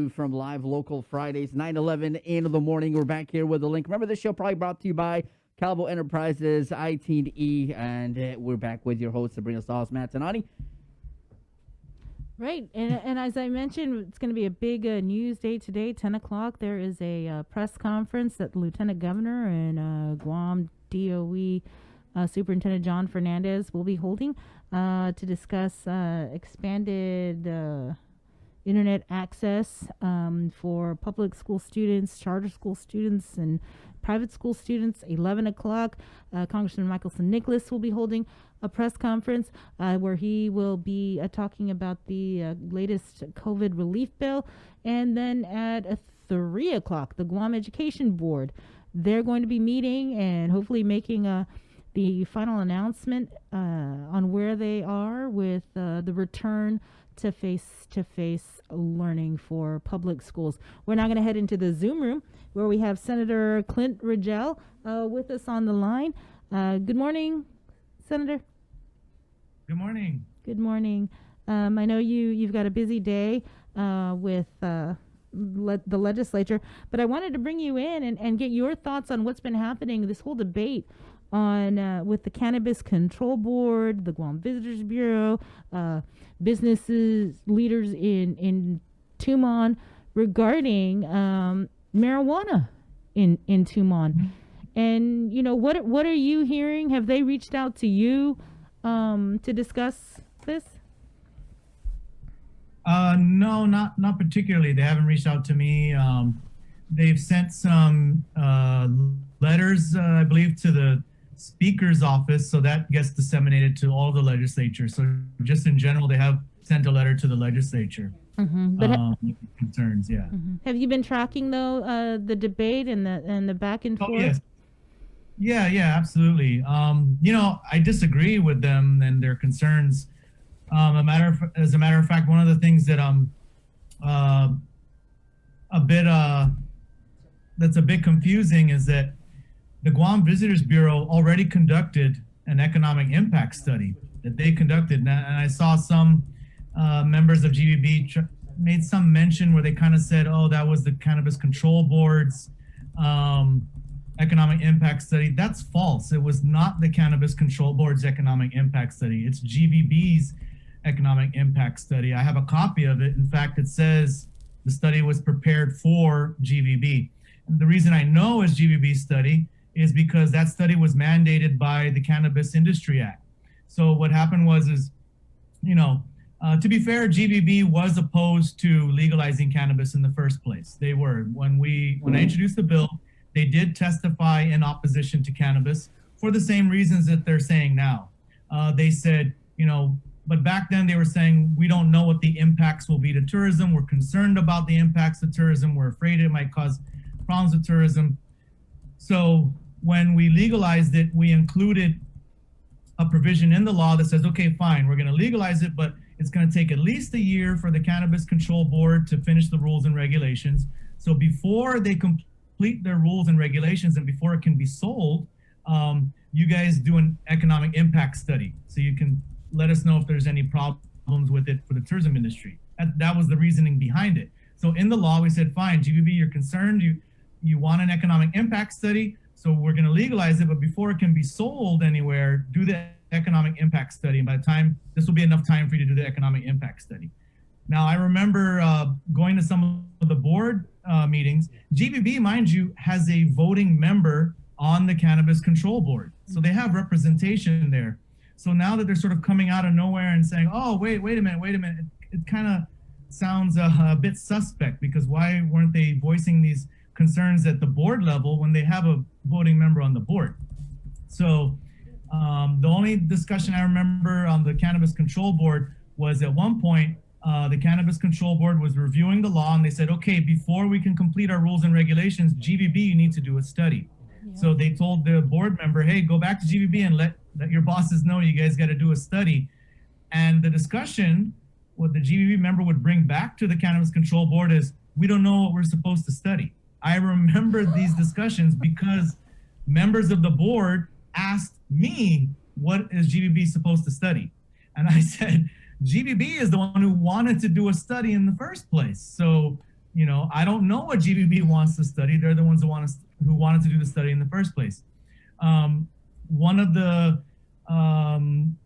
from Live Local Fridays, 9:11 in the morning. We're back here with a link. Remember, this show probably brought to you by Calvo Enterprises, IT&E, and we're back with your host, Sabrina Salas, Matt Tanani. Right, and as I mentioned, it's going to be a big news day today. 10 o'clock, there is a press conference that the Lieutenant Governor and Guam DOE Superintendent John Fernandez will be holding to discuss expanded internet access for public school students, charter school students, and private school students. 11 o'clock, Congressman Michaelson Nicholas will be holding a press conference where he will be talking about the latest COVID relief bill. And then at 3 o'clock, the Guam Education Board, they're going to be meeting and hopefully making the final announcement on where they are with the return to face-to-face learning for public schools. We're now going to head into the Zoom room where we have Senator Clynt Ridgell with us on the line. Good morning, Senator. Good morning. Good morning. I know you've got a busy day with the legislature, but I wanted to bring you in and get your thoughts on what's been happening, this whole debate on with the Cannabis Control Board, the Guam Visitors Bureau, businesses, leaders in Tumon regarding marijuana in Tumon. Mm-hmm. And you know, what are you hearing? Have they reached out to you to discuss this? No, not particularly. They haven't reached out to me. They've sent some letters, I believe, to the Speaker's office, so that gets disseminated to all the legislatures. So just in general, they have sent a letter to the legislature. Mm-hmm. But concerns, yeah. Mm-hmm. Have you been tracking though the debate and the back and forth? Yes. Yeah, absolutely. You know, I disagree with them and their concerns. As a matter of fact, one of the things that that's a bit confusing is that the Guam Visitors Bureau already conducted an economic impact study that they conducted, and I saw some members of GVB made some mention where they kind of said, "Oh, that was the Cannabis Control Board's economic impact study." That's false. It was not the Cannabis Control Board's economic impact study. It's GVB's economic impact study. I have a copy of it. In fact, it says the study was prepared for GVB. And the reason I know it's GVB's study is because that study was mandated by the Cannabis Industry Act. So what happened was, you know, to be fair, GVB was opposed to legalizing cannabis in the first place. They were. When I introduced the bill, they did testify in opposition to cannabis for the same reasons that they're saying now. They said, you know, but back then they were saying, we don't know what the impacts will be to tourism. We're concerned about the impacts to tourism. We're afraid it might cause problems with tourism. So when we legalized it, we included a provision in the law that says, okay, fine, we're going to legalize it, but it's going to take at least a year for the Cannabis Control Board to finish the rules and regulations. So before they complete their rules and regulations and before it can be sold, you guys do an economic impact study. So you can let us know if there's any problems with it for the tourism industry. That was the reasoning behind it. So in the law, we said, fine, GVB, you're concerned, you want an economic impact study, so we're going to legalize it, but before it can be sold anywhere, do the economic impact study. And by the time, this will be enough time for you to do the economic impact study. Now, I remember going to some of the board meetings. GVB, mind you, has a voting member on the Cannabis Control Board. So they have representation there. So now that they're sort of coming out of nowhere and saying, oh, wait a minute, it kind of sounds a bit suspect, because why weren't they voicing these concerns at the board level when they have a voting member on the board? So the only discussion I remember on the Cannabis Control Board was at one point, the Cannabis Control Board was reviewing the law and they said, okay, before we can complete our rules and regulations, GVB, you need to do a study. Yeah. So they told the board member, hey, go back to GVB and let your bosses know you guys got to do a study. And the discussion, what the GVB member would bring back to the Cannabis Control Board is, we don't know what we're supposed to study. I remember these discussions because members of the board asked me, what is GVB supposed to study? And I said, GVB is the one who wanted to do a study in the first place. So I don't know what GVB wants to study. They're the ones who wanted to do the study in the first place. One of the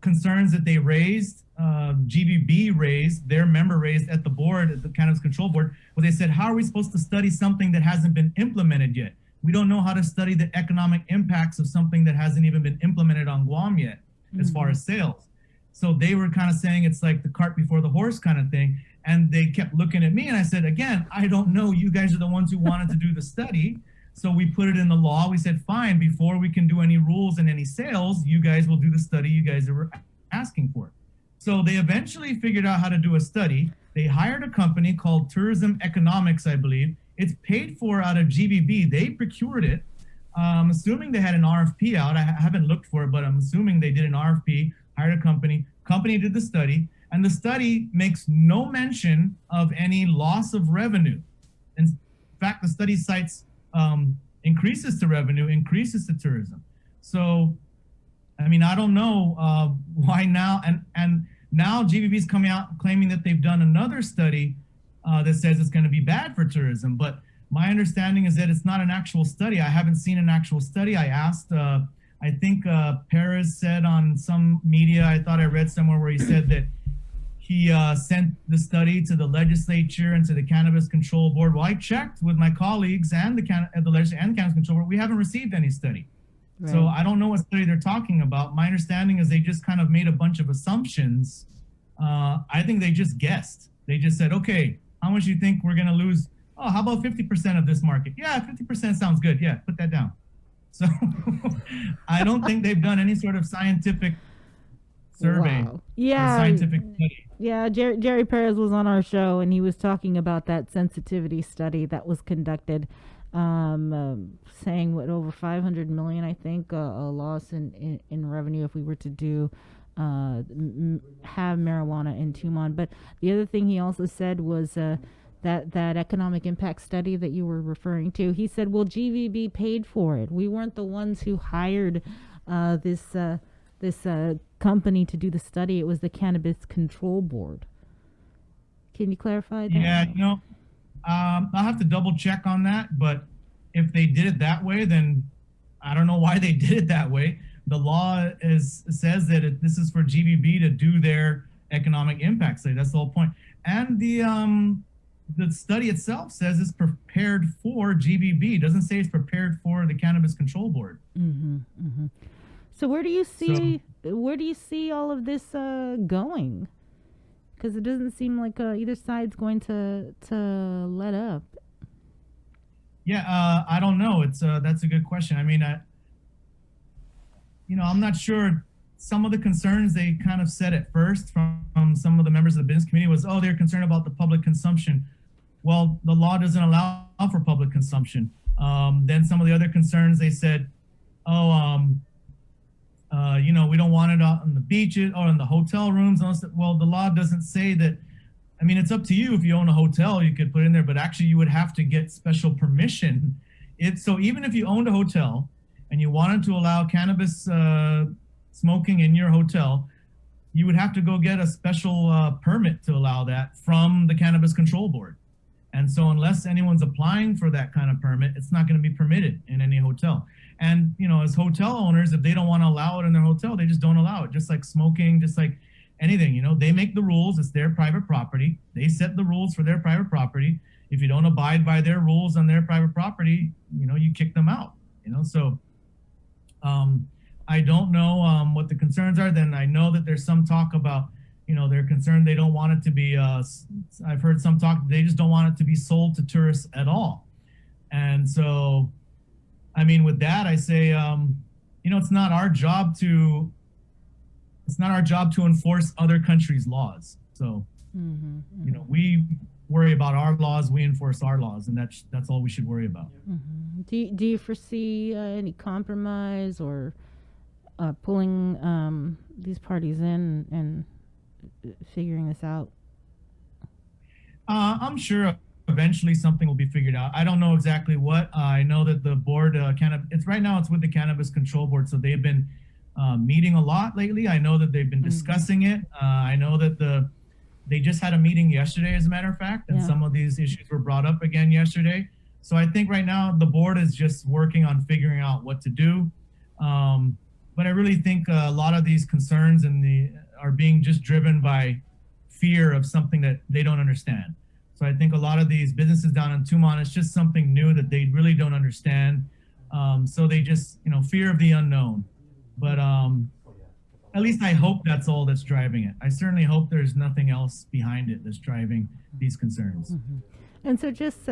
concerns that they raised, GVB raised, their member raised at the board, at the Cannabis Control Board, where they said, how are we supposed to study something that hasn't been implemented yet? We don't know how to study the economic impacts of something that hasn't even been implemented on Guam yet, as far as sales. So they were kind of saying it's like the cart before the horse kind of thing. And they kept looking at me, and I said, again, I don't know. You guys are the ones who wanted to do the study. So we put it in the law. We said, fine, before we can do any rules and any sales, you guys will do the study you guys were asking for. So they eventually figured out how to do a study. They hired a company called Tourism Economics, I believe. It's paid for out of GVB. They procured it. I'm assuming they had an RFP out. I haven't looked for it, but I'm assuming they did an RFP, hired a company. Company did the study. And the study makes no mention of any loss of revenue. In fact, the study cites increases to revenue, increases to tourism. So, I mean, I don't know why now. And now GVB is coming out claiming that they've done another study that says it's going to be bad for tourism. But my understanding is that it's not an actual study. I haven't seen an actual study. I asked, I think Perez said on some media, I thought I read somewhere where he said that he sent the study to the legislature and to the Cannabis Control Board. Well, I checked with my colleagues and the legislature and the Cannabis Control Board. We haven't received any study. Right. So I don't know what study they're talking about. My understanding is they just kind of made a bunch of assumptions. I think they just guessed. They just said, okay, how much do you think we're going to lose? Oh, how about 50% of this market? Yeah, 50% sounds good. Yeah, put that down. So I don't think they've done any sort of scientific survey. Wow. Yeah. Scientific study. Yeah, Jerry Perez was on our show, and he was talking about that sensitivity study that was conducted, saying what, over 500 million, I think, a loss in revenue if we were to do have marijuana in Tumon. But the other thing he also said was that economic impact study that you were referring to. He said, well, GVB paid for it. We weren't the ones who hired this company to do the study. It was the Cannabis Control Board. Can you clarify that? Yeah, I'll have to double check on that. But if they did it that way, then I don't know why they did it that way. The law says that this is for GVB to do their economic impact study. That's the whole point. And the study itself says it's prepared for GVB. It doesn't say it's prepared for the Cannabis Control Board. Mm-hmm, mm-hmm. So where do you see all of this going? Because it doesn't seem like either side's going to let up. Yeah, I don't know. That's a good question. I mean, I'm not sure. Some of the concerns they kind of said at first from some of the members of the business community was, they're concerned about the public consumption. Well, the law doesn't allow for public consumption. Then some of the other concerns they said, we don't want it on the beaches or in the hotel rooms. Well, the law doesn't say that. I mean, it's up to you. If you own a hotel, you could put it in there, but actually you would have to get special permission. So even if you owned a hotel and you wanted to allow cannabis smoking in your hotel, you would have to go get a special permit to allow that from the Cannabis Control Board. And so unless anyone's applying for that kind of permit, it's not going to be permitted in any hotel. And, as hotel owners, if they don't want to allow it in their hotel, they just don't allow it. Just like smoking, just like anything, they make the rules. It's their private property. They set the rules for their private property. If you don't abide by their rules on their private property, you kick them out, So I don't know what the concerns are. Then I know that there's some talk about, they're concerned they don't want it to be, I've heard some talk, they just don't want it to be sold to tourists at all. And so, I mean, with that, I say, it's not our job to enforce other countries' laws. So, we worry about our laws, we enforce our laws, and that's all we should worry about. Mm-hmm. Do you foresee any compromise or pulling these parties in and figuring this out? I'm sure eventually something will be figured out. I don't know exactly what. I know that the board right now it's with the Cannabis Control Board, so they've been meeting a lot lately. I know that they've been discussing it. I know that They just had a meeting yesterday, as a matter of fact, and Yeah. some of these issues were brought up again yesterday. So I think right now the board is just working on figuring out what to do. But I really think a lot of these concerns are being just driven by fear of something that they don't understand. So I think a lot of these businesses down in Tumon, it's just something new that they really don't understand. So they just, fear of the unknown. But at least I hope that's all that's driving it. I certainly hope there's nothing else behind it that's driving these concerns. Mm-hmm. And so just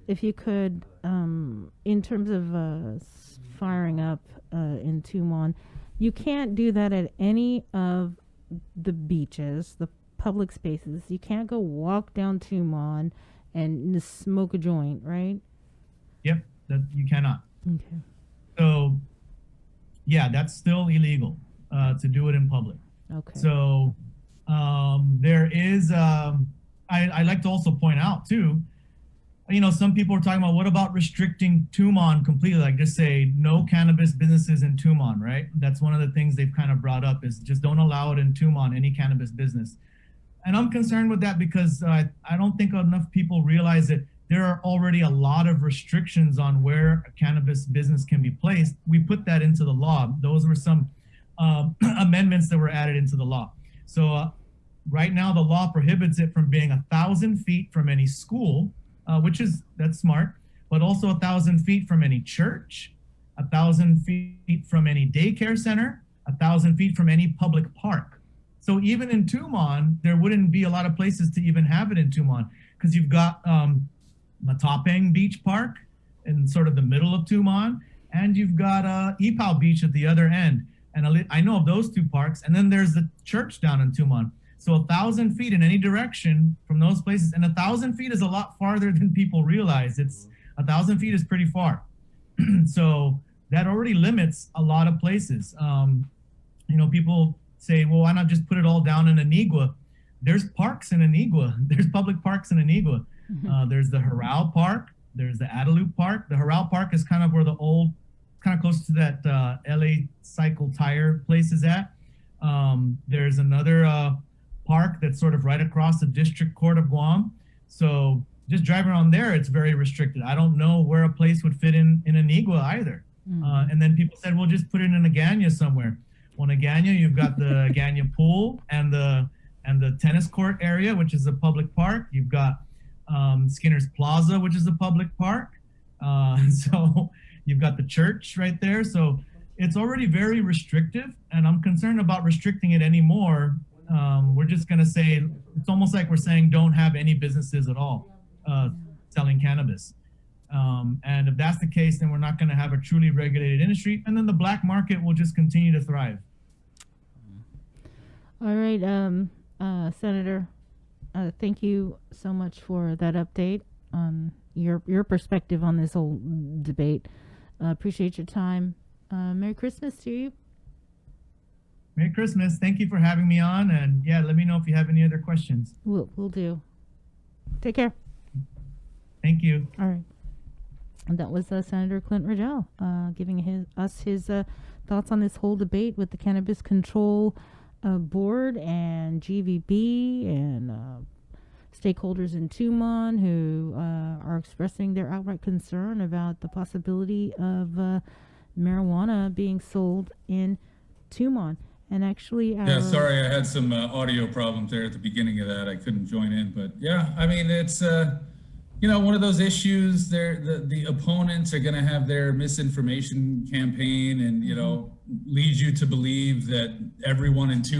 if you could, in terms of firing up in Tumon, you can't do that at any of the beaches, the public spaces. You can't go walk down Tumon and smoke a joint, right? Yep, that you cannot. Okay. So, yeah, that's still illegal to do it in public. Okay. So there is, I like to also point out too, some people are talking about what about restricting Tumon completely, like just say no cannabis businesses in Tumon, right? That's one of the things they've kind of brought up is just don't allow it in Tumon, any cannabis business. And I'm concerned with that because I don't think enough people realize that there are already a lot of restrictions on where a cannabis business can be placed. We put that into the law. Those were some amendments that were added into the law. So right now the law prohibits it from being 1,000 feet from any school, that's smart, but also 1,000 feet from any church, 1,000 feet from any daycare center, 1,000 feet from any public park. So even in Tumon, there wouldn't be a lot of places to even have it in Tumon because you've got Matapang Beach Park in sort of the middle of Tumon, and you've got Ipao Beach at the other end. And I know of those two parks, and then there's the church down in Tumon. So 1,000 feet in any direction from those places, and 1,000 feet is a lot farther than people realize. 1,000 feet is pretty far. So that already limits a lot of places. People say, well, why not just put it all down in Anigua? There's parks in Anigua. There's public parks in Anigua. There's the Haral Park. There's the Adaloop Park. The Haral Park is kind of where the old, kind of close to that LA Cycle Tire place is at. There's another park that's sort of right across the District Court of Guam. So just driving around there, it's very restricted. I don't know where a place would fit in Anigua either. And then people said, well, just put it in Agana somewhere. Well, in Agana, you've got the Agana pool and the tennis court area, which is a public park. You've got Skinner's Plaza, which is a public park. So you've got the church right there. So it's already very restrictive, and I'm concerned about restricting it anymore. We're just going to say, it's almost like we're saying don't have any businesses at all selling cannabis. And if that's the case, then we're not going to have a truly regulated industry, and then the black market will just continue to thrive. All right, Senator, thank you so much for that update on your perspective on this whole debate. Appreciate your time. Merry Christmas to you. Merry Christmas. Thank you for having me on. And yeah, let me know if you have any other questions. We'll do. Take care. Thank you. All right. And that was Senator Clynt Ridgell giving his thoughts on this whole debate with the Cannabis Control Board and GVB and stakeholders in Tumon who are expressing their outright concern about the possibility of marijuana being sold in Tumon. And actually, yeah, sorry, I had some audio problems there at the beginning of that. I couldn't join in, but yeah, I mean, it's one of those issues. The opponents are going to have their misinformation campaign, and lead you to believe that everyone in Tumon